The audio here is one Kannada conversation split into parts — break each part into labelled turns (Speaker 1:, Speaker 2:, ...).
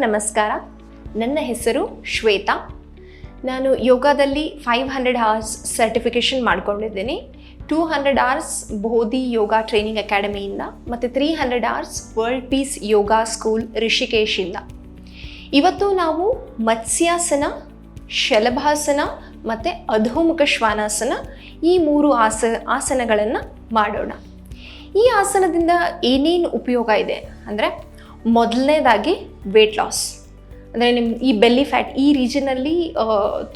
Speaker 1: ನಮಸ್ಕಾರ. ನನ್ನ ಹೆಸರು ಶ್ವೇತಾ. ನಾನು ಯೋಗದಲ್ಲಿ 500 hours ಸರ್ಟಿಫಿಕೇಷನ್ ಮಾಡ್ಕೊಂಡಿದ್ದೀನಿ. 200 hours ಬೋಧಿ ಯೋಗ ಟ್ರೈನಿಂಗ್ ಅಕಾಡೆಮಿಯಿಂದ ಮತ್ತು 300 hours ವರ್ಲ್ಡ್ ಪೀಸ್ ಯೋಗ ಸ್ಕೂಲ್ ರಿಷಿಕೇಶಿಂದ. ಇವತ್ತು ನಾವು ಮತ್ಸ್ಯಾಸನ, ಶಲಭಾಸನ ಮತ್ತು ಅಧೋಮುಖ ಶ್ವಾನಾಸನ ಈ 3 ಆಸನಗಳನ್ನು ಮಾಡೋಣ. ಈ ಆಸನದಿಂದ ಏನೇನು ಉಪಯೋಗ ಇದೆ ಅಂದರೆ, ಮೊದಲನೇದಾಗಿ ವೇಟ್ ಲಾಸ್. ಅಂದರೆ ನಿಮ್ಮ ಈ ಬೆಲ್ಲಿ ಫ್ಯಾಟ್, ಈ ರೀಜನಲ್ಲಿ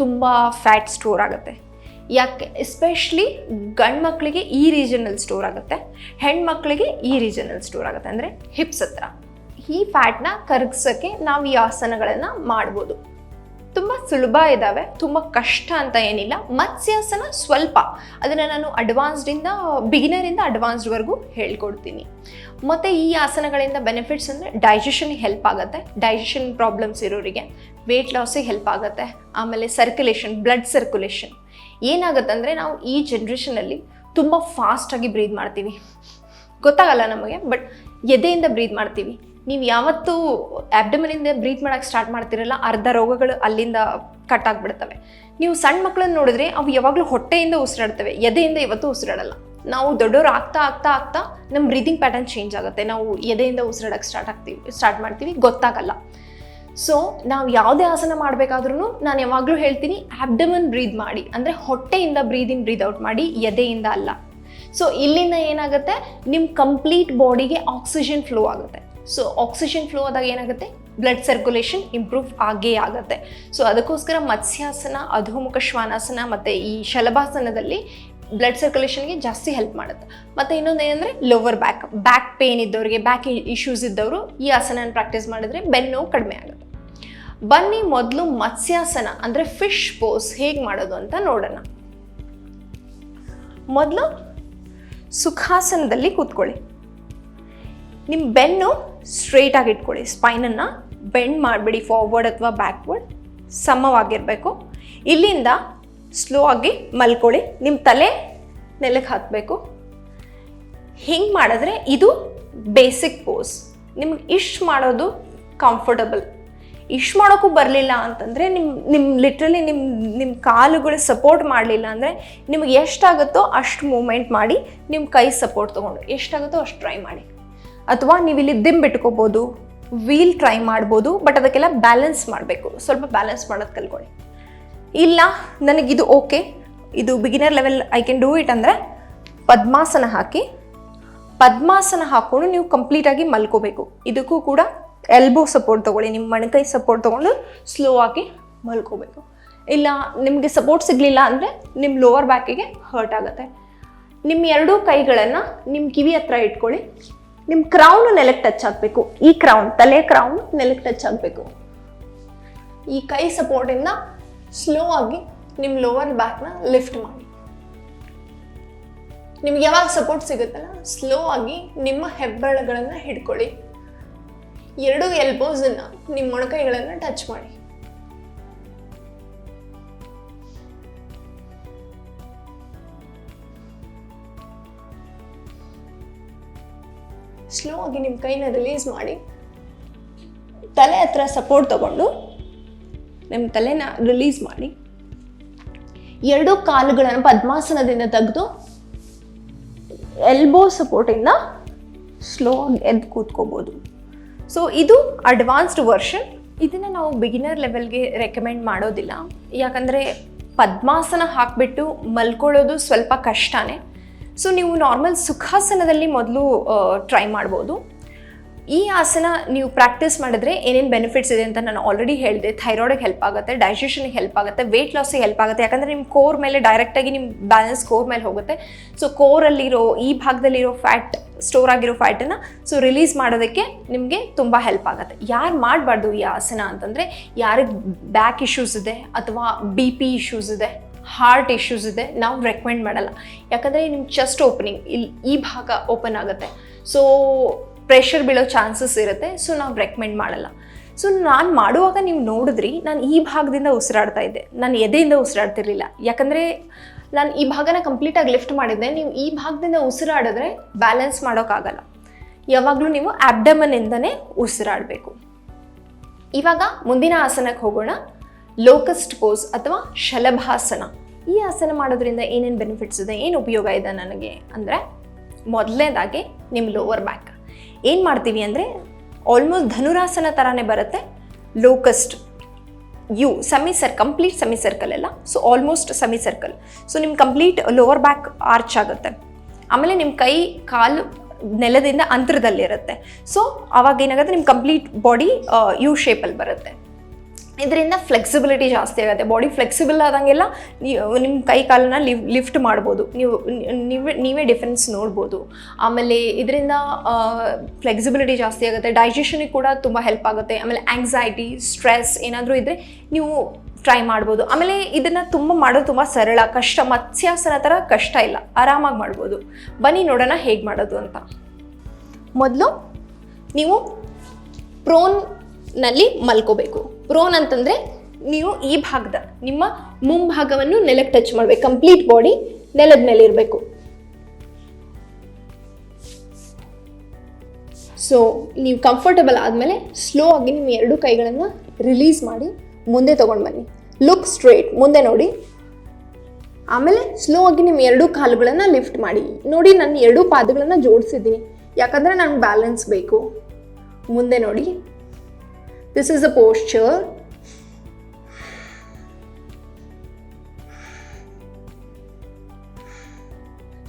Speaker 1: ತುಂಬ ಫ್ಯಾಟ್ ಸ್ಟೋರ್ ಆಗುತ್ತೆ. ಯಾಕೆ ಎಸ್ಪೆಷಲಿ ಗಂಡು ಮಕ್ಕಳಿಗೆ ಈ ರೀಜನಲ್ಲಿ ಸ್ಟೋರ್ ಆಗುತ್ತೆ, ಹೆಣ್ಮಕ್ಳಿಗೆ ಈ ರೀಜನಲ್ಲಿ ಸ್ಟೋರ್ ಆಗುತ್ತೆ, ಅಂದರೆ ಹಿಪ್ಸ್ ಹತ್ರ. ಈ ಫ್ಯಾಟ್ನ ಕರಗಿಸೋಕ್ಕೆ ನಾವು ಈ ಆಸನಗಳನ್ನು ಮಾಡ್ಬೋದು. ತುಂಬ ಸುಲಭ ಇದ್ದಾವೆ, ತುಂಬ ಕಷ್ಟ ಅಂತ ಏನಿಲ್ಲ. ಮತ್ಸ್ಯಾಸನ ಸ್ವಲ್ಪ, ಅದನ್ನು ನಾನು ಬಿಗಿನರಿಂದ ಅಡ್ವಾನ್ಸ್ಡ್ವರೆಗೂ ಹೇಳ್ಕೊಡ್ತೀನಿ. ಮತ್ತು ಈ ಆಸನಗಳಿಂದ ಬೆನಿಫಿಟ್ಸ್ ಅಂದರೆ ಡೈಜೆಷನ್ಗೆ ಹೆಲ್ಪ್ ಆಗುತ್ತೆ, ಡೈಜೆಷನ್ ಪ್ರಾಬ್ಲಮ್ಸ್ ಇರೋರಿಗೆ, ವೇಟ್ ಲಾಸಿಗೆ ಹೆಲ್ಪ್ ಆಗುತ್ತೆ. ಆಮೇಲೆ ಸರ್ಕ್ಯುಲೇಷನ್, ಬ್ಲಡ್ ಸರ್ಕ್ಯುಲೇಷನ್ ಏನಾಗುತ್ತೆ ಅಂದರೆ, ನಾವು ಈ ಜನ್ರೇಷನಲ್ಲಿ ತುಂಬ ಫಾಸ್ಟಾಗಿ ಬ್ರೀದ್ ಮಾಡ್ತೀವಿ, ಗೊತ್ತಾಗಲ್ಲ ನಮಗೆ, ಬಟ್ ಎದೆಯಿಂದ ಬ್ರೀದ್ ಮಾಡ್ತೀವಿ. ನೀವು ಯಾವತ್ತೂ ಆಬ್ಡಮನಿಂದ ಬ್ರೀತ್ ಮಾಡೋಕ್ಕೆ ಸ್ಟಾರ್ಟ್ ಮಾಡ್ತಿರಲ್ಲ, ಅರ್ಧ ರೋಗಗಳು ಅಲ್ಲಿಂದ ಕಟ್ ಆಗಿಬಿಡ್ತವೆ. ನೀವು ಸಣ್ಣ ಮಕ್ಕಳನ್ನ ನೋಡಿದ್ರೆ ಅವು ಯಾವಾಗಲೂ ಹೊಟ್ಟೆಯಿಂದ ಉಸಿರಾಡ್ತವೆ, ಎದೆಯಿಂದ ಇವತ್ತು ಉಸಿರಾಡಲ್ಲ. ನಾವು ದೊಡ್ಡವರು ಆಗ್ತಾ ಆಗ್ತಾ ಆಗ್ತಾ ನಮ್ಮ ಬ್ರೀದಿಂಗ್ ಪ್ಯಾಟರ್ನ್ ಚೇಂಜ್ ಆಗುತ್ತೆ. ನಾವು ಎದೆಯಿಂದ ಉಸಿರಾಡೋಕ್ಕೆ ಸ್ಟಾರ್ಟ್ ಮಾಡ್ತೀವಿ, ಗೊತ್ತಾಗಲ್ಲ. ಸೊ ನಾವು ಯಾವುದೇ ಆಸನ ಮಾಡಬೇಕಾದ್ರೂ ನಾನು ಯಾವಾಗಲೂ ಹೇಳ್ತೀನಿ, ಆಬ್ಡಮನ್ ಬ್ರೀದ್ ಮಾಡಿ, ಅಂದರೆ ಹೊಟ್ಟೆಯಿಂದ ಬ್ರೀದ್ ಇನ್ ಬ್ರೀದ್ ಔಟ್ ಮಾಡಿ, ಎದೆಯಿಂದ ಅಲ್ಲ. ಸೊ ಇಲ್ಲಿಂದ ಏನಾಗುತ್ತೆ, ನಿಮ್ಮ ಕಂಪ್ಲೀಟ್ ಬಾಡಿಗೆ ಆಕ್ಸಿಜನ್ ಫ್ಲೋ ಆಗುತ್ತೆ. ಸೊ ಆಕ್ಸಿಜನ್ ಫ್ಲೋ ಆದಾಗ ಏನಾಗುತ್ತೆ, ಬ್ಲಡ್ ಸರ್ಕ್ಯುಲೇಷನ್ ಇಂಪ್ರೂವ್ ಆಗೇ ಆಗುತ್ತೆ. ಸೊ ಅದಕ್ಕೋಸ್ಕರ ಮತ್ಸ್ಯಾಸನ, ಅಧೋಮುಖ ಶ್ವಾನಾಸನ ಮತ್ತು ಈ ಶಲಭಾಸನದಲ್ಲಿ ಬ್ಲಡ್ ಸರ್ಕ್ಯುಲೇಷನ್ಗೆ ಜಾಸ್ತಿ ಹೆಲ್ಪ್ ಮಾಡುತ್ತೆ. ಮತ್ತು ಇನ್ನೊಂದು ಏನಂದರೆ, ಲೋವರ್ ಬ್ಯಾಕ್ ಪೇನ್ ಇದ್ದವರಿಗೆ, ಬ್ಯಾಕ್ ಇಶ್ಯೂಸ್ ಇದ್ದವರು ಈ ಆಸನ ಪ್ರಾಕ್ಟೀಸ್ ಮಾಡಿದ್ರೆ ಬೆನ್ನು ನೋವು ಕಡಿಮೆ ಆಗುತ್ತೆ. ಬನ್ನಿ ಮೊದಲು ಮತ್ಸ್ಯಾಸನ ಅಂದರೆ ಫಿಶ್ ಪೋಸ್ ಹೇಗೆ ಮಾಡೋದು ಅಂತ ನೋಡೋಣ. ಮೊದಲು ಸುಖಾಸನದಲ್ಲಿ ಕೂತ್ಕೊಳ್ಳಿ. ನಿಮ್ಮ ಬೆನ್ನು ಸ್ಟ್ರೈಟಾಗಿ ಇಟ್ಕೊಳ್ಳಿ, ಸ್ಪೈನನ್ನು ಬೆಂಡ್ ಮಾಡಿಬಿಡಿ, ಫಾರ್ವರ್ಡ್ ಅಥವಾ ಬ್ಯಾಕ್ವರ್ಡ್ ಸಮವಾಗಿರಬೇಕು. ಇಲ್ಲಿಂದ ಸ್ಲೋ ಆಗಿ ಮಲ್ಕೊಳ್ಳಿ, ನಿಮ್ಮ ತಲೆ ನೆಲಕ್ಕೆ ಹತ್ತಬೇಕು. ಹಿಂಗೆ ಮಾಡಿದ್ರೆ ಇದು ಬೇಸಿಕ್ ಪೋಸ್. ನಿಮ್ಗೆ ಇಷ್ಟು ಮಾಡೋದು ಕಂಫರ್ಟಬಲ್. ಇಷ್ಟು ಮಾಡೋಕ್ಕೂ ಬರಲಿಲ್ಲ ಅಂತಂದರೆ, ಲಿಟ್ರಲಿ ನಿಮ್ಮ ಕಾಲುಗಳು ಸಪೋರ್ಟ್ ಮಾಡಲಿಲ್ಲ ಅಂದರೆ, ನಿಮಗೆ ಎಷ್ಟಾಗುತ್ತೋ ಅಷ್ಟು ಮೂಮೆಂಟ್ ಮಾಡಿ, ನಿಮ್ಮ ಕೈ ಸಪೋರ್ಟ್ ತೊಗೊಂಡು ಎಷ್ಟಾಗುತ್ತೋ ಅಷ್ಟು ಟ್ರೈ ಮಾಡಿ. ಅಥವಾ ನೀವು ಇಲ್ಲಿ ದಿಂಬು ಇಟ್ಕೋಬೋದು, ವೀಲ್ ಟ್ರೈ ಮಾಡ್ಬೋದು, ಬಟ್ ಅದಕ್ಕೆಲ್ಲ ಬ್ಯಾಲೆನ್ಸ್ ಮಾಡಬೇಕು. ಸ್ವಲ್ಪ ಬ್ಯಾಲೆನ್ಸ್ ಮಾಡೋದು ಕಲ್ಕೊಳ್ಳಿ. ಇಲ್ಲ ನನಗಿದು ಓಕೆ, ಇದು beginner level, I can do it ಅಂದರೆ ಪದ್ಮಾಸನ ಹಾಕ್ಕೊಂಡು ನೀವು ಕಂಪ್ಲೀಟಾಗಿ ಮಲ್ಕೋಬೇಕು. ಇದಕ್ಕೂ ಕೂಡ ಎಲ್ಬೋ ಸಪೋರ್ಟ್ ತೊಗೊಳ್ಳಿ, ನಿಮ್ಮ ಮೊಣಕೈ ಸಪೋರ್ಟ್ ತೊಗೊಂಡು ಸ್ಲೋ ಆಗಿ ಮಲ್ಕೋಬೇಕು. ಇಲ್ಲ ನಿಮಗೆ ಸಪೋರ್ಟ್ ಸಿಗಲಿಲ್ಲ ಅಂದರೆ ನಿಮ್ಮ ಲೋವರ್ ಬ್ಯಾಕಿಗೆ ಹರ್ಟ್ ಆಗುತ್ತೆ. ನಿಮ್ಮ ಎರಡೂ ಕೈಗಳನ್ನು ನಿಮ್ಮ ಕಿವಿ ಹತ್ರ ಇಟ್ಕೊಳ್ಳಿ. ನಿಮ್ಮ ಕ್ರೌನು ನೆಲಕ್ಕೆ ಟಚ್ ಆಗಬೇಕು. ಈ ತಲೆ ಕ್ರೌನ್ ನೆಲಕ್ಕೆ ಟಚ್ ಆಗಬೇಕು. ಈ ಕೈ ಸಪೋರ್ಟಿಂದ ಸ್ಲೋ ಆಗಿ ನಿಮ್ಮ ಲೋವರ್ ಬ್ಯಾಕ್ನ ಲಿಫ್ಟ್ ಮಾಡಿ. ನಿಮ್ಗೆ ಯಾವಾಗ ಸಪೋರ್ಟ್ ಸಿಗುತ್ತಲ್ಲ, ಸ್ಲೋ ಆಗಿ ನಿಮ್ಮ ಹೆಬ್ಬೆರಳುಗಳನ್ನು ಹಿಡ್ಕೊಳ್ಳಿ. ಎರಡು ಎಲ್ಬೋಸನ್ನು ನಿಮ್ಮ ಮೊಣಕೈಗಳನ್ನು ಟಚ್ ಮಾಡಿ. ಸ್ಲೋ ಆಗಿ ನಿಮ್ಮ ಕೈನ ರಿಲೀಸ್ ಮಾಡಿ, ತಲೆ ಹತ್ರ ಸಪೋರ್ಟ್ ತಗೊಂಡು ನಿಮ್ಮ ತಲೆನ ರಿಲೀಸ್ ಮಾಡಿ, ಎರಡೂ ಕಾಲುಗಳನ್ನು ಪದ್ಮಾಸನದಿಂದ ತೆಗೆದು ಎಲ್ಬೋ ಸಪೋರ್ಟಿಂದ ಸ್ಲೋ ಆಗಿ ಎದ್ದು ಕೂತ್ಕೋಬೋದು. ಸೊ ಇದು ಅಡ್ವಾನ್ಸ್ಡ್ ವರ್ಷನ್. ಇದನ್ನು ನಾವು ಬಿಗಿನರ್ ಲೆವೆಲ್ಗೆ ರೆಕಮೆಂಡ್ ಮಾಡೋದಿಲ್ಲ, ಯಾಕಂದರೆ ಪದ್ಮಾಸನ ಹಾಕಿಬಿಟ್ಟು ಮಲ್ಕೊಳ್ಳೋದು ಸ್ವಲ್ಪ ಕಷ್ಟನೇ. ಸೊ ನೀವು ನಾರ್ಮಲ್ ಸುಖಾಸನದಲ್ಲಿ ಮೊದಲು ಟ್ರೈ ಮಾಡ್ಬೋದು. ಈ ಆಸನ ನೀವು ಪ್ರಾಕ್ಟೀಸ್ ಮಾಡಿದ್ರೆ ಏನೇನು ಬೆನಿಫಿಟ್ಸ್ ಇದೆ ಅಂತ ನಾನು ಆಲ್ರೆಡಿ ಹೇಳಿದೆ. ಥೈರಾಯ್ಡಿಗೆ ಹೆಲ್ಪ್ ಆಗುತ್ತೆ, ಡೈಜೆಷನ್ಗೆ ಹೆಲ್ಪ್ ಆಗುತ್ತೆ, ವೆಯ್ಟ್ ಲಾಸಿಗೆ ಹೆಲ್ಪ್ ಆಗುತ್ತೆ. ಯಾಕಂದರೆ ನಿಮ್ಮ ಕೋರ್ ಮೇಲೆ ಡೈರೆಕ್ಟಾಗಿ ನಿಮ್ಮ ಬ್ಯಾಲೆನ್ಸ್ ಕೋರ್ ಮೇಲೆ ಹೋಗುತ್ತೆ. ಸೊ ಕೋರಲ್ಲಿರೋ, ಈ ಭಾಗದಲ್ಲಿರೋ ಫ್ಯಾಟ್, ಸ್ಟೋರ್ ಆಗಿರೋ ಫ್ಯಾಟನ್ನು ರಿಲೀಸ್ ಮಾಡೋದಕ್ಕೆ ನಿಮಗೆ ತುಂಬ ಹೆಲ್ಪ್ ಆಗುತ್ತೆ. ಯಾರು ಮಾಡಬಾರ್ದು ಈ ಆಸನ ಅಂತಂದರೆ, ಯಾರಿಗೆ ಬ್ಯಾಕ್ ಇಶ್ಯೂಸ್ ಇದೆ ಅಥವಾ BP ಇಶ್ಯೂಸ್ ಇದೆ, ಹಾರ್ಟ್ ಇಶ್ಯೂಸ್ ಇದೆ, ನಾವು ರೆಕಮೆಂಡ್ ಮಾಡಲ್ಲ. ಯಾಕಂದರೆ ನಿಮ್ಮ ಚೆಸ್ಟ್ ಓಪನಿಂಗ್ ಈ ಭಾಗ ಓಪನ್ ಆಗುತ್ತೆ. ಸೊ ಪ್ರೆಷರ್ ಬೀಳೋ ಚಾನ್ಸಸ್ ಇರುತ್ತೆ. ಸೊ ನಾವು ರೆಕಮೆಂಡ್ ಮಾಡಲ್ಲ. ಸೊ ನಾನು ಮಾಡುವಾಗ ನೀವು ನೋಡಿದ್ರಿ, ನಾನು ಈ ಭಾಗದಿಂದ ಉಸಿರಾಡ್ತಾ ಇದ್ದೆ, ನಾನು ಎದೆಯಿಂದ ಉಸಿರಾಡ್ತಿರ್ಲಿಲ್ಲ. ಯಾಕಂದರೆ ನಾನು ಈ ಭಾಗನ ಕಂಪ್ಲೀಟಾಗಿ ಲಿಫ್ಟ್ ಮಾಡಿದ್ದೆ. ನೀವು ಈ ಭಾಗದಿಂದ ಉಸಿರಾಡಿದ್ರೆ ಬ್ಯಾಲೆನ್ಸ್ ಮಾಡೋಕ್ಕಾಗಲ್ಲ. ಯಾವಾಗಲೂ ನೀವು ಆಬ್ಡಮನಿಂದನೇ ಉಸಿರಾಡಬೇಕು. ಇವಾಗ ಮುಂದಿನ ಆಸನಕ್ಕೆ ಹೋಗೋಣ. ಲೋಕಸ್ಟ್ ಪೋಸ್ ಅಥವಾ ಶಲಭಾಸನ. ಈ ಆಸನ ಮಾಡೋದ್ರಿಂದ ಏನೇನು ಬೆನಿಫಿಟ್ಸ್ ಇದೆ, ಏನು ಉಪಯೋಗ ಇದೆ ನನಗೆ ಅಂದರೆ, ಮೊದಲನೇದಾಗಿ ನಿಮ್ಮ ಲೋವರ್ ಬ್ಯಾಕ್ ಏನು ಮಾಡ್ತೀವಿ ಅಂದರೆ ಆಲ್ಮೋಸ್ಟ್ ಧನುರಾಸನ ಥರನೇ ಬರುತ್ತೆ. ಲೋಕಸ್ಟ್ ಕಂಪ್ಲೀಟ್ ಸೆಮಿ ಸರ್ಕಲ್ ಎಲ್ಲ, so almost semi circle. So ನಿಮ್ಮ ಕಂಪ್ಲೀಟ್ ಲೋವರ್ ಬ್ಯಾಕ್ ಆರ್ಚ್ ಆಗುತ್ತೆ. ಆಮೇಲೆ ನಿಮ್ಮ ಕೈ ಕಾಲು ನೆಲದಿಂದ ಅಂತರದಲ್ಲಿರುತ್ತೆ. ಸೊ ಅವಾಗ ಏನಾಗುತ್ತೆ, ನಿಮ್ಮ ಕಂಪ್ಲೀಟ್ ಬಾಡಿ ಯು ಶೇಪಲ್ಲಿ ಬರುತ್ತೆ. ಇದರಿಂದ ಫ್ಲೆಕ್ಸಿಬಿಲಿಟಿ ಜಾಸ್ತಿ ಆಗುತ್ತೆ. ಬಾಡಿ ಫ್ಲೆಕ್ಸಿಬಲ್ ಆದಂಗೆಲ್ಲ ನಿಮ್ಮ ಕೈ ಕಾಲನ್ನ ಲಿಫ್ಟ್ ಮಾಡ್ಬೋದು. ನೀವೇ ಡಿಫ್ರೆನ್ಸ್ ನೋಡ್ಬೋದು. ಆಮೇಲೆ ಇದರಿಂದ ಫ್ಲೆಕ್ಸಿಬಿಲಿಟಿ ಜಾಸ್ತಿ ಆಗುತ್ತೆ. ಡೈಜೆಷನಿಗೆ ಕೂಡ ತುಂಬ ಹೆಲ್ಪ್ ಆಗುತ್ತೆ. ಆಮೇಲೆ ಆಂಗ್ಸೈಟಿ, ಸ್ಟ್ರೆಸ್ ಏನಾದರೂ ಇದ್ದರೆ ನೀವು ಟ್ರೈ ಮಾಡ್ಬೋದು. ಆಮೇಲೆ ಇದನ್ನು ಮಾಡೋದು ತುಂಬ ಸರಳ, ಮತ್ಸ್ಯಾಸನ ಥರ ಕಷ್ಟ ಇಲ್ಲ, ಆರಾಮಾಗಿ ಮಾಡ್ಬೋದು. ಬನ್ನಿ ನೋಡೋಣ ಹೇಗೆ ಮಾಡೋದು ಅಂತ. ಮೊದಲು ನೀವು ಪ್ರೋನ್ನಲ್ಲಿ ಮಲ್ಕೋಬೇಕು. ಪ್ರೋನ್ ಅಂತಂದರೆ ನೀವು ಈ ನಿಮ್ಮ ಮುಂಭಾಗವನ್ನು ನೆಲಕ್ಕೆ ಟಚ್ ಮಾಡಬೇಕು. ಕಂಪ್ಲೀಟ್ ಬಾಡಿ ನೆಲದ ಮೇಲೆ ಇರಬೇಕು. ಸೊ ನೀವು ಕಂಫರ್ಟಬಲ್ ಆದಮೇಲೆ ಸ್ಲೋ ಆಗಿ ನಿಮ್ಮ ಎರಡು ಕೈಗಳನ್ನು ರಿಲೀಸ್ ಮಾಡಿ ಮುಂದೆ ತೊಗೊಂಡು ಬನ್ನಿ. ಲುಕ್ ಸ್ಟ್ರೇಟ್, ಮುಂದೆ ನೋಡಿ. ಆಮೇಲೆ ಸ್ಲೋ ಆಗಿ ನಿಮ್ಮ ಎರಡು ಕಾಲುಗಳನ್ನು ಲಿಫ್ಟ್ ಮಾಡಿ. ನೋಡಿ, ನಾನು ಎರಡು ಪಾದಗಳನ್ನು ಜೋಡಿಸಿದ್ದೀನಿ, ಯಾಕಂದರೆ ನನಗೆ ಬ್ಯಾಲೆನ್ಸ್ ಬೇಕು. ಮುಂದೆ ನೋಡಿ. This is a posture.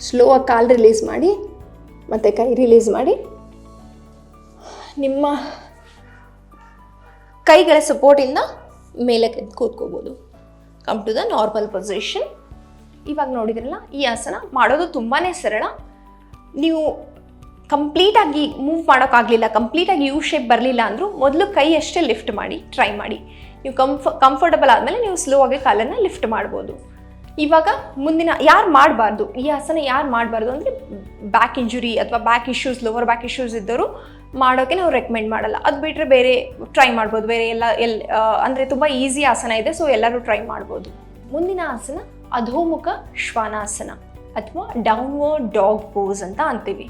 Speaker 1: Slow ಆಗಿ ಕಾಲು ರಿಲೀಸ್ ಮಾಡಿ, ಮತ್ತು ಕೈ ರಿಲೀಸ್ ಮಾಡಿ. ನಿಮ್ಮ ಕೈಗಳ ಸಪೋರ್ಟಿಂದ ಮೇಲೆ ಕೂತ್ಕೋಬೋದು. Come to the normal position. ಇವಾಗ ನೋಡಿದ್ರಲ್ಲ, ಈ ಆಸನ ಮಾಡೋದು ತುಂಬಾ ಸರಳ. ನೀವು ಕಂಪ್ಲೀಟಾಗಿ ಮೂವ್ ಮಾಡೋಕ್ಕಾಗಲಿಲ್ಲ, ಕಂಪ್ಲೀಟಾಗಿ ಯು ಶೇಪ್ ಬರಲಿಲ್ಲ ಅಂದರೂ ಮೊದಲು ಕೈ ಅಷ್ಟೇ ಲಿಫ್ಟ್ ಮಾಡಿ ಟ್ರೈ ಮಾಡಿ. ನೀವು ಕಂಫರ್ಟಬಲ್ ಆದಮೇಲೆ ನೀವು ಸ್ಲೋ ಆಗಿ ಕಾಲನ್ನು ಲಿಫ್ಟ್ ಮಾಡ್ಬೋದು. ಇವಾಗ ಮುಂದಿನ ಈ ಆಸನ ಯಾರು ಮಾಡಬಾರ್ದು ಅಂದರೆ ಬ್ಯಾಕ್ ಇಂಜುರಿ ಅಥವಾ back issues, lower back issues ಇದ್ದವರು ಮಾಡೋಕ್ಕೆ ನಾವು ರೆಕಮೆಂಡ್ ಮಾಡಲ್ಲ. ಅದು ಬಿಟ್ಟರೆ ಬೇರೆ ಟ್ರೈ ಮಾಡ್ಬೋದು. ಬೇರೆ ಅಂದರೆ ತುಂಬ ಈಸಿ ಆಸನ ಇದೆ, ಸೊ ಎಲ್ಲರೂ ಟ್ರೈ ಮಾಡ್ಬೋದು. ಮುಂದಿನ ಆಸನ ಅಧೋಮುಖ ಶ್ವಾನಾಸನ ಅಥವಾ ಡೌನ್ವರ್ಡ್ ಡಾಗ್ ಪೋಸ್ ಅಂತ ಅಂತೀವಿ.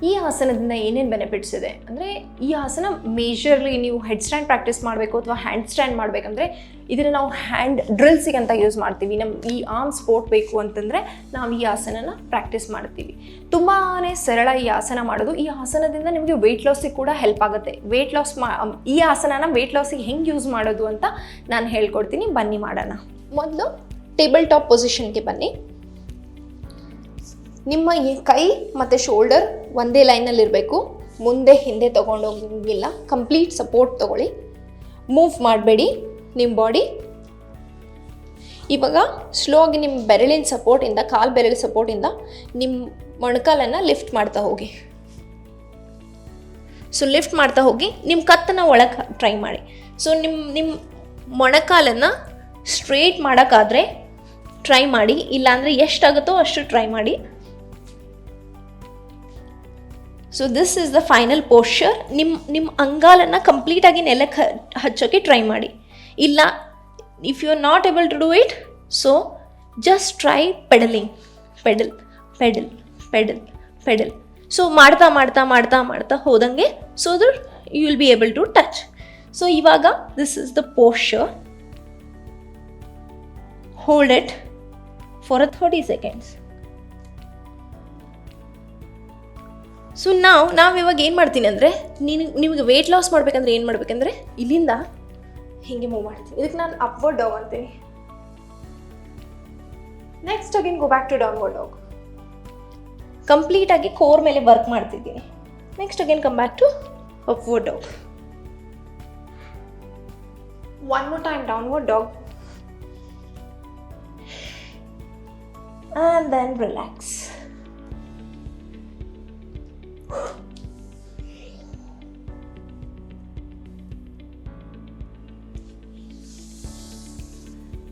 Speaker 1: ಈ ಆಸನದಿಂದ ಏನೇನು ಬೆನಿಫಿಟ್ಸ್ ಇದೆ ಅಂದರೆ, ಈ ಆಸನ ಮೇಜರ್ಲಿ ನೀವು ಹೆಡ್ ಸ್ಟ್ಯಾಂಡ್ ಪ್ರಾಕ್ಟೀಸ್ ಮಾಡಬೇಕು ಅಥವಾ ಹ್ಯಾಂಡ್ ಸ್ಟ್ಯಾಂಡ್ ಮಾಡಬೇಕಂದ್ರೆ ಇದನ್ನು ನಾವು ಹ್ಯಾಂಡ್ ಡ್ರಿಲ್ಸಿಗೆ ಅಂತ ಯೂಸ್ ಮಾಡ್ತೀವಿ. ಈ ಆರ್ಮ್ ಸಪೋರ್ಟ್ ಬೇಕು ಅಂತಂದರೆ ನಾವು ಈ ಆಸನನ ಪ್ರಾಕ್ಟೀಸ್ ಮಾಡ್ತೀವಿ. ತುಂಬಾ ಸರಳ ಈ ಆಸನ ಮಾಡೋದು. ಈ ಆಸನದಿಂದ ನಿಮಗೆ ವೆಯ್ಟ್ ಲಾಸಿಗೆ ಕೂಡ ಹೆಲ್ಪ್ ಆಗುತ್ತೆ. ಈ ಆಸನನ ವೆಯ್ಟ್ ಲಾಸಿಗೆ ಹೆಂಗೆ ಯೂಸ್ ಮಾಡೋದು ಅಂತ ನಾನು ಹೇಳ್ಕೊಡ್ತೀನಿ. ಬನ್ನಿ ಮಾಡೋಣ. ಮೊದಲು ಟೇಬಲ್ ಟಾಪ್ ಪೊಸಿಷನ್ಗೆ ಬನ್ನಿ. ನಿಮ್ಮ ಈ ಕೈ ಮತ್ತು ಶೋಲ್ಡರ್ ಒಂದೇ ಲೈನಲ್ಲಿರಬೇಕು. ಮುಂದೆ ಹಿಂದೆ ತೊಗೊಂಡೋಗಿಲ್ಲ. ಕಂಪ್ಲೀಟ್ ಸಪೋರ್ಟ್ ತೊಗೊಳ್ಳಿ. ಮೂವ್ ಮಾಡಬೇಡಿ ನಿಮ್ಮ ಬಾಡಿ. ಇವಾಗ ಸ್ಲೋ ಆಗಿ ನಿಮ್ಮ ಬೆರಳಿನ ಸಪೋರ್ಟಿಂದ, ಕಾಲು ಬೆರಳಿನ ಸಪೋರ್ಟಿಂದ ನಿಮ್ಮ ಮೊಣಕಾಲನ್ನು ಲಿಫ್ಟ್ ಮಾಡ್ತಾ ಹೋಗಿ. ಸೊ ಲಿಫ್ಟ್ ಮಾಡ್ತಾ ಹೋಗಿ ನಿಮ್ಮ ಕತ್ತನ್ನು ಒಳಗೆ ಟ್ರೈ ಮಾಡಿ. ಸೊ ನಿಮ್ಮ ಮೊಣಕಾಲನ್ನು ಸ್ಟ್ರೇಟ್ ಮಾಡೋಕ್ಕಾದರೆ ಟ್ರೈ ಮಾಡಿ, ಇಲ್ಲಾಂದರೆ ಎಷ್ಟಾಗುತ್ತೋ ಅಷ್ಟು ಟ್ರೈ ಮಾಡಿ. So this is the final posture. ನಿಮ್ಮ ಅಂಗಾಲನ್ನು ಕಂಪ್ಲೀಟಾಗಿ ನೆಲಕ್ಕೆ ಹಚ್ಚೋಕ್ಕೆ ಟ್ರೈ ಮಾಡಿ. ಇಲ್ಲ, if you are not able to do it, so just try pedaling. Pedal pedal pedal pedal. So ಮಾಡ್ತಾ ಮಾಡ್ತಾ ಮಾಡ್ತಾ ಮಾಡ್ತಾ ಹೋದಂಗೆ so that you will be able to touch. So ಇವಾಗ this is the posture. Hold it for 30 seconds. So ನಾವಿವಾಗ ಏನು ಮಾಡ್ತೀನಿ ಅಂದರೆ, ನಿಮಗೆ ವೆಯ್ಟ್ ಲಾಸ್ ಮಾಡಬೇಕಂದ್ರೆ ಏನು ಮಾಡಬೇಕಂದ್ರೆ ಇಲ್ಲಿಂದ ಹೀಗೆ ಮೂವ್ ಮಾಡ್ತೀನಿ. ಇದಕ್ಕೆ ನಾನು ಅಪ್ವರ್ಡ್ ಡಾಗ್ ಅಂತೀನಿ. Next again go back to downward dog. ಕಂಪ್ಲೀಟಾಗಿ ಕೋರ್ ಮೇಲೆ ವರ್ಕ್ ಮಾಡ್ತಿದ್ದೀನಿ. Next again come back to upward dog. One more time downward dog. And then relax.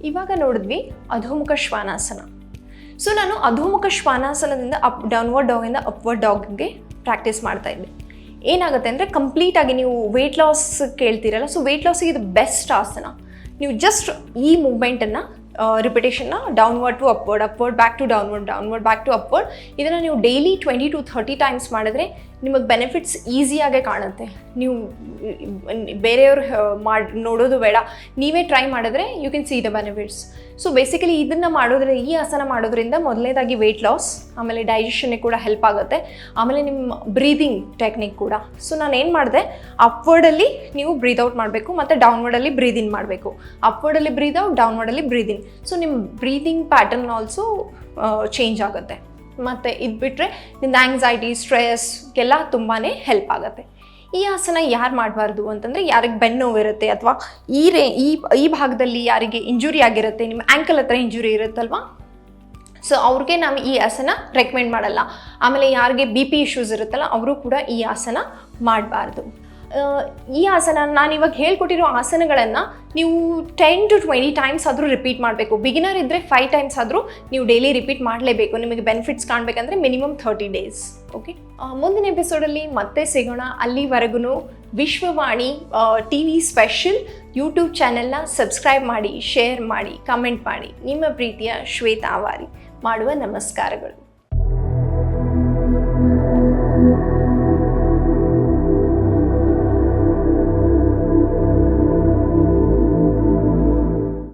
Speaker 1: ಇವಾಗ ನೋಡಿದ್ವಿ ಅಧೋಮುಖ ಶ್ವಾನಾಸನ. ಸೊ ನಾನು ಅಧೋಮುಖ ಶ್ವಾನಾಸನದಿಂದ ಡೌನ್ವರ್ಡ್ ಡಾಗಿಂದ ಅಪ್ವರ್ಡ್ ಡಾಗ್ಗೆ ಪ್ರಾಕ್ಟೀಸ್ ಮಾಡ್ತಾ ಇದ್ದೆ. ಏನಾಗುತ್ತೆ ಅಂದರೆ, ಕಂಪ್ಲೀಟಾಗಿ ನೀವು ವೆಯ್ಟ್ ಲಾಸ್ ಕೇಳ್ತೀರಲ್ಲ, ಸೊ ವೆಯ್ಟ್ ಲಾಸಿಗೆ ಇದು ಬೆಸ್ಟ್ ಆಸನ. ನೀವು ಜಸ್ಟ್ ಈ ಮೂವ್ಮೆಂಟನ್ನು ರಿಪಿಟೇಷನ್ನ downward to upward, upward back to downward, downward back to upward, ಇದನ್ನು ನೀವು ಡೈಲಿ 20 to 30 times ಮಾಡಿದ್ರೆ ನಿಮಗೆ ಬೆನಿಫಿಟ್ಸ್ ಈಸಿಯಾಗೆ ಕಾಣುತ್ತೆ. ನೀವು ಬೇರೆಯವ್ರು ನೋಡೋದು ಬೇಡ, ನೀವೇ ಟ್ರೈ ಮಾಡಿದ್ರೆ you can see the benefits. So basically ಇದನ್ನು ಮಾಡೋದ್ರೆ, ಈ ಆಸನ ಮಾಡೋದ್ರಿಂದ ಮೊದಲನೇದಾಗಿ ವೆಯ್ಟ್ ಲಾಸ್, ಆಮೇಲೆ ಡೈಜೆಷನ್ಗೆ ಕೂಡ ಹೆಲ್ಪ್ ಆಗುತ್ತೆ, ಆಮೇಲೆ ನಿಮ್ಮ ಬ್ರೀದಿಂಗ್ ಟೆಕ್ನಿಕ್ ಕೂಡ. ಸೊ ನಾನು ಏನು ಮಾಡಿದೆ, ಅಪ್ವರ್ಡಲ್ಲಿ ನೀವು ಬ್ರೀತ್ ಔಟ್ ಮಾಡಬೇಕು ಮತ್ತು ಡೌನ್ವರ್ಡಲ್ಲಿ ಬ್ರೀದ್ ಇನ್ ಮಾಡಬೇಕು. ಅಪ್ವರ್ಡಲ್ಲಿ ಬ್ರೀದ್ ಔಟ್, ಡೌನ್ವರ್ಡಲ್ಲಿ ಬ್ರೀದ್ ಇನ್. ಸೊ ನಿಮ್ಮ ಬ್ರೀದಿಂಗ್ ಪ್ಯಾಟರ್ನ್ ಆಲ್ಸೋ ಚೇಂಜ್ ಆಗುತ್ತೆ. ಮತ್ತು ಇದು ಬಿಟ್ಟರೆ ನಿಮ್ದು ಆ್ಯಂಗ್ಸೈಟಿ, ಸ್ಟ್ರೆಸ್ಗೆಲ್ಲ ತುಂಬಾ ಹೆಲ್ಪ್ ಆಗುತ್ತೆ. ಈ ಆಸನ ಯಾರು ಮಾಡಬಾರ್ದು ಅಂತಂದರೆ, ಯಾರಿಗೆ ಬೆನ್ನು ನೋವಿರುತ್ತೆ ಅಥವಾ ಈ ಭಾಗದಲ್ಲಿ ಯಾರಿಗೆ ಇಂಜುರಿ ಆಗಿರುತ್ತೆ, ನಿಮ್ಮ ಆ್ಯಂಕಲ್ ಹತ್ರ ಇಂಜುರಿ ಇರುತ್ತಲ್ವ, ಸೊ ಅವ್ರಿಗೆ ನಾವು ಈ ಆಸನ ರೆಕಮೆಂಡ್ ಮಾಡಲ್ಲ. ಆಮೇಲೆ ಯಾರಿಗೆ BP ಇಶ್ಯೂಸ್ ಇರುತ್ತಲ್ಲ ಅವರು ಕೂಡ ಈ ಆಸನ ಮಾಡಬಾರ್ದು. ಈ ಆಸನ ನಾನು ಇವಾಗ ಹೇಳ್ಕೊಟ್ಟಿರೋ ಆಸನಗಳನ್ನು ನೀವು 10 to 20 ಟೈಮ್ಸ್ ಆದರೂ ರಿಪೀಟ್ ಮಾಡಬೇಕು. ಬಿಗಿನರ್ ಇದ್ದರೆ 5 ಟೈಮ್ಸ್ ಆದರೂ ನೀವು ಡೈಲಿ ರಿಪೀಟ್ ಮಾಡಲೇಬೇಕು. ನಿಮಗೆ ಬೆನಿಫಿಟ್ಸ್ ಕಾಣಬೇಕಂದ್ರೆ ಮಿನಿಮಮ್ 30 ಡೇಸ್. ಓಕೆ, ಮುಂದಿನ ಎಪಿಸೋಡಲ್ಲಿ ಮತ್ತೆ ಸಿಗೋಣ. ಅಲ್ಲಿವರೆಗೂ ವಿಶ್ವವಾಣಿ TV ಸ್ಪೆಷಲ್ ಯೂಟ್ಯೂಬ್ ಚಾನೆಲ್ನ ಸಬ್ಸ್ಕ್ರೈಬ್ ಮಾಡಿ, ಶೇರ್ ಮಾಡಿ, ಕಮೆಂಟ್ ಮಾಡಿ. ನಿಮ್ಮ ಪ್ರೀತಿಯ ಶ್ವೇತಾ ವಾರಿ ಮಾಡುವ ನಮಸ್ಕಾರಗಳು.